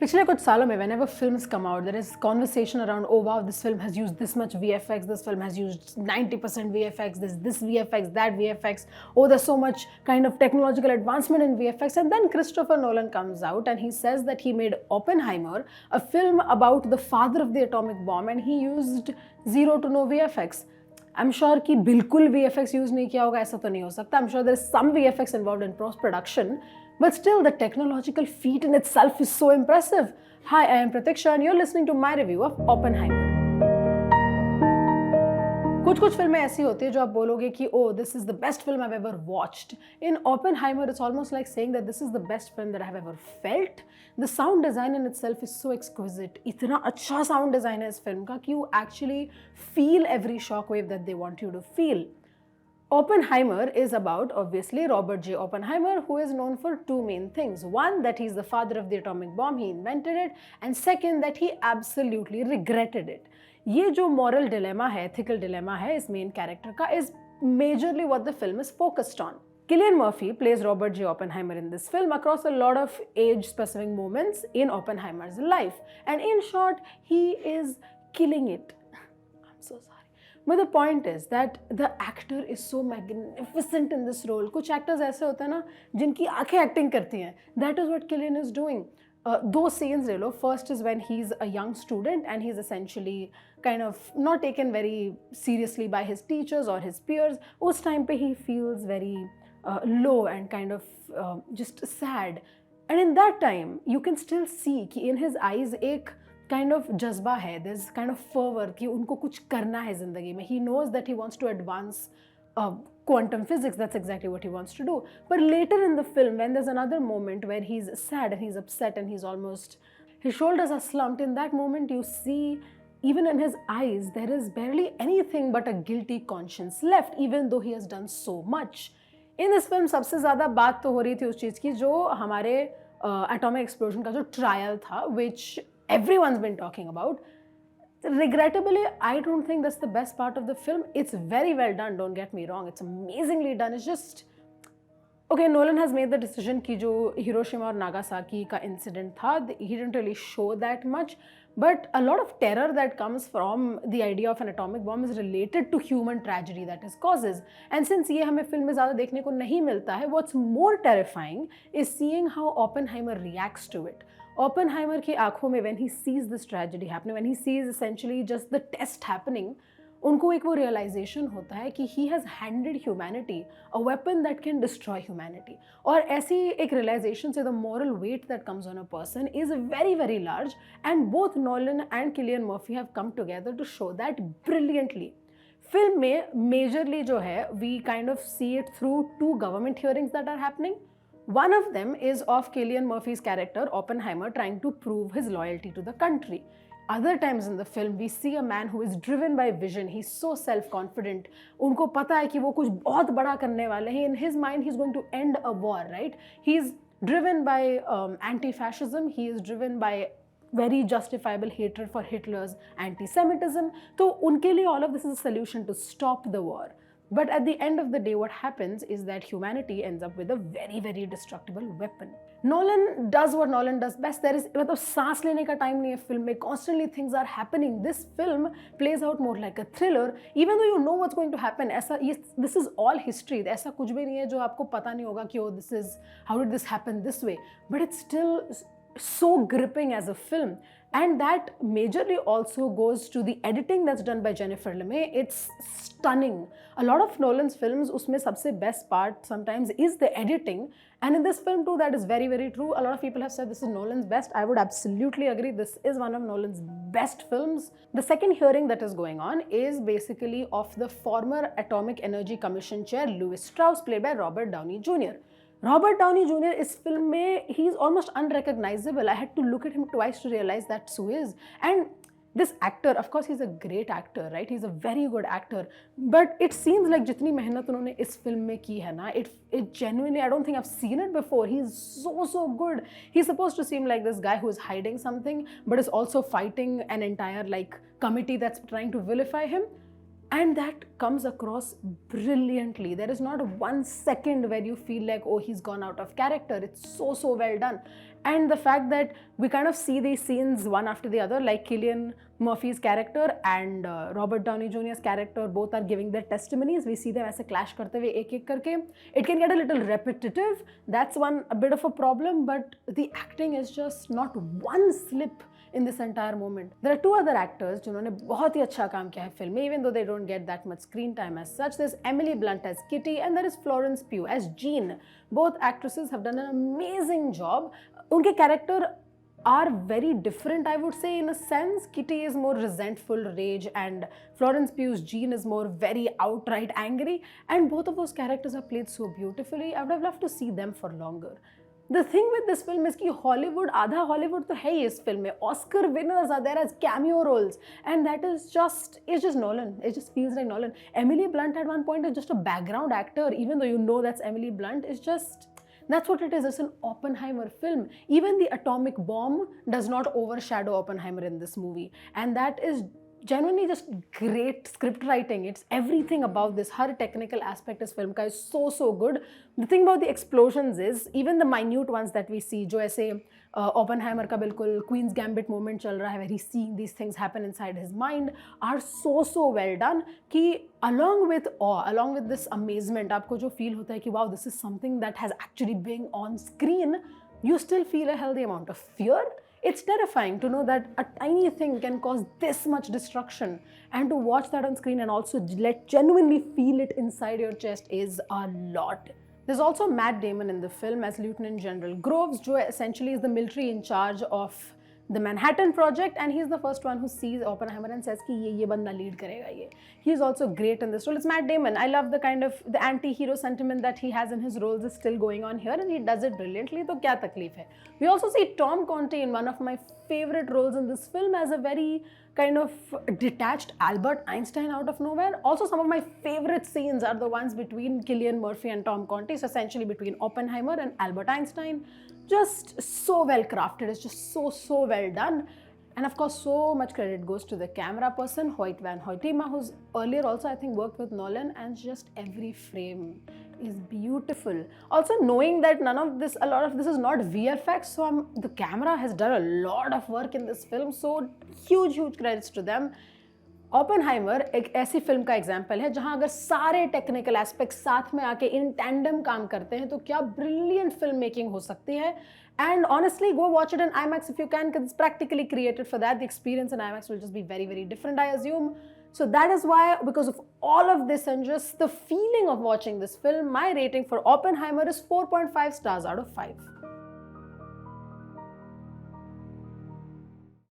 पिछले कुछ सालों में whenever films come out, there is conversation around, oh wow, this film has used this much VFX, this film has used 90% VFX, this VFX, that VFX, oh there's so much kind of technological advancement in VFX. And then Christopher Nolan comes out and he says that he made Oppenheimer, a film about the father of the atomic bomb, and he used zero to no VFX. I'm sure कि बिल्कुल VFX use नहीं किया होगा, ऐसा तो नहीं हो सकता. I'm sure there is some VFX involved in post-production, but still the technological feat in itself is so impressive. Hi, I am Pratiksha and you're listening to my review of Oppenheimer. कुछ फिल्में ऐसी होती है जो आप बोलोगे कि oh, this is the best film I've ever watched. In Oppenheimer, it's almost like saying that this is the best film that I have ever felt. The sound design in itself is so exquisite. इतना अच्छा sound design है इस film का कि you actually feel every shockwave that they want you to feel. Oppenheimer is about, obviously, Robert J. Oppenheimer, who is known for two main things. One, that he's the father of the atomic bomb, he invented it, and second, that he absolutely regretted it. ये जो moral dilemma है, ethical dilemma है इस main character का, is majorly what the film is focused on. Cillian Murphy plays Robert J. Oppenheimer in this film across a lot of age-specific moments in Oppenheimer's life. And in short, he is killing it. I'm so sorry. But the point is that the actor is so magnificent in this role. कुछ actors ऐसे होते हैं ना जिनकी आंखें acting करती हैं. That is what Cillian is doing. Those scenes ले लो. First is when he's a young student and he's essentially kind of not taken very seriously by his teachers or his peers. उस time पे he feels very low and kind of just sad. And in that time, you can still see कि in his eyes एक kind of jazba hai, there's kind of fervor कि उनको कुछ करना है ज़िंदगी में. He knows that he wants to advance quantum physics, that's exactly what he wants to do. But later in the film, when there's another moment where he's sad and he's upset and he's almost, his shoulders are slumped, in that moment you see, even in his eyes, there is barely anything but a guilty conscience left, even though he has done so much. In this film, सबसे ज़्यादा बात तो हो रही थी उस चीज़ की जो हमारे atomic explosion का जो trial था, which everyone's been talking about. Regrettably, I don't think that's the best part of the film. It's very well done, don't get me wrong. It's amazingly done. It's just, okay, Nolan has made the decision कि जो Hiroshima और Nagasaki का incident था, he didn't really show that much. But a lot of terror that comes from the idea of an atomic bomb is related to human tragedy that it causes. And since ये हमें film में ज़्यादा देखने को नहीं मिलता है, what's more terrifying is seeing how Oppenheimer reacts to it. Oppenheimer की आँखों में when he sees this tragedy happening, when he sees essentially just the test happening, उनको एक वो realization होता है कि he has handed humanity a weapon that can destroy humanity. और ऐसी एक realization से the moral weight that comes on a person is very, very large, and both Nolan and Cillian Murphy have come together to show that brilliantly. Film में majorly जो है, we kind of see it through two government hearings that are happening. One of them is of Cillian Murphy's character, Oppenheimer, trying to prove his loyalty to the country. Other times in the film, we see a man who is driven by vision. He's so self-confident. उनको पता है कि वो कुछ बहुत बड़ा करने वाले हैं. In his mind, he's going to end a war, right? He's driven by anti-fascism. He is driven by very justifiable hatred for Hitler's anti-Semitism. तो उनके लिए all of this is a solution to stop the war. But at the end of the day, what happens is that humanity ends up with a very, very destructible weapon. Nolan does what Nolan does best. There is मतलब सांस लेने का time नहीं है film में. Constantly things are happening. This film plays out more like a thriller. Even though you know what's going to happen, ऐसा this is all history. ऐसा कुछ भी नहीं है जो आपको पता नहीं होगा कि oh this is how did this happen this way. But it's still so gripping as a film. And that majorly also goes to the editing that's done by Jennifer Lemay. It's stunning. A lot of Nolan's films, उसमें सबसे best part sometimes is the editing. And in this film too, that is very, very true. A lot of people have said this is Nolan's best. I would absolutely agree. This is one of Nolan's best films. The second hearing that is going on is basically of the former Atomic Energy Commission chair, Lewis Strauss, played by Robert Downey Jr. Robert Downey Jr. इस film में he's almost unrecognizable. I had to look at him twice to realize that's who he is. And this actor, of course, he's a great actor, right? He's a very good actor. But it seems like जितनी मेहनत उन्होंने इस film में की है ना, it genuinely, I don't think I've seen it before. He's so good. He's supposed to seem like this guy who is hiding something, but is also fighting an entire like committee that's trying to vilify him. And that comes across brilliantly. There is not 1 second where you feel like, oh, he's gone out of character. It's so well done. And the fact that we kind of see these scenes one after the other, like Cillian Murphy's character and Robert Downey Jr.'s character, both are giving their testimonies. We see them ऐसे clash करते हुए एक-एक करके. It can get a little repetitive. That's a bit of a problem, but the acting is just not one slip in this entire moment. There are two other actors जिन्होंने बहुत ही अच्छा काम किया है फिल्म में, even though they don't get that much screen time as such. There's Emily Blunt as Kitty and there is Florence Pugh as Jean. Both actresses have done an amazing job. उनके character are very different, I would say, in a sense. Kitty is more resentful, rage, and Florence Pugh's Jean is more very outright angry. And both of those characters are played so beautifully. I would have loved to see them for longer. The thing with this film is कि Hollywood, आधा Hollywood तो है ही इस film में. Oscar winners are there as cameo roles, and that is just, it's just Nolan. It just feels like Nolan. Emily Blunt at one point is just a background actor, even though you know that's Emily Blunt. It's just, that's what it is. It's an Oppenheimer film. Even the atomic bomb does not overshadow Oppenheimer in this movie, and that is genuinely just great script writing. It's everything about this. Her technical aspect is film ka is so good. The thing about the explosions is even the minute ones that we see, जो ऐसे Oppenheimer का बिल्कुल Queen's Gambit moment चल रहा है, where he's seeing these things happen inside his mind, are so well done कि along with awe, along with this amazement, आपको जो feel होता है कि wow, this is something that has actually been on screen, you still feel a healthy amount of fear. It's terrifying to know that a tiny thing can cause this much destruction, and to watch that on screen and also genuinely feel it inside your chest is a lot. There's also Matt Damon in the film as Lieutenant General Groves, who essentially is the military in charge of the Manhattan Project, and he's the first one who sees Oppenheimer and says कि ये बंदा lead करेगा ये. He's also great in this role. It's Matt Damon. I love the kind of the anti-hero sentiment that he has in his roles is still going on here, and he does it brilliantly. तो क्या तकलीफ है? We also see Tom Conti in one of my favorite roles in this film as a very kind of detached Albert Einstein out of nowhere. Also, some of my favorite scenes are the ones between Cillian Murphy and Tom Conti, so essentially between Oppenheimer and Albert Einstein. Just so well crafted. It's just so well done. And of course, so much credit goes to the camera person, Hoyt van Hoytema, who's earlier also, I think, worked with Nolan, and just every frame is beautiful. Also, knowing that a lot of this is not VFX, so the camera has done a lot of work in this film, so huge credits to them. Oppenheimer एक ऐसी film का example है जहां अगर सारे technical aspects साथ में आके इन टैंडम काम करते हैं तो क्या ब्रिलियंट फिल्म मेकिंग हो सकती है. And honestly, go watch it in IMAX if you can, because it's practically created for that. The experience in IMAX will just be very different, I assume. So that is why, because of all of this and just the feeling of watching this film, my rating for Oppenheimer is 4.5 stars out of 5.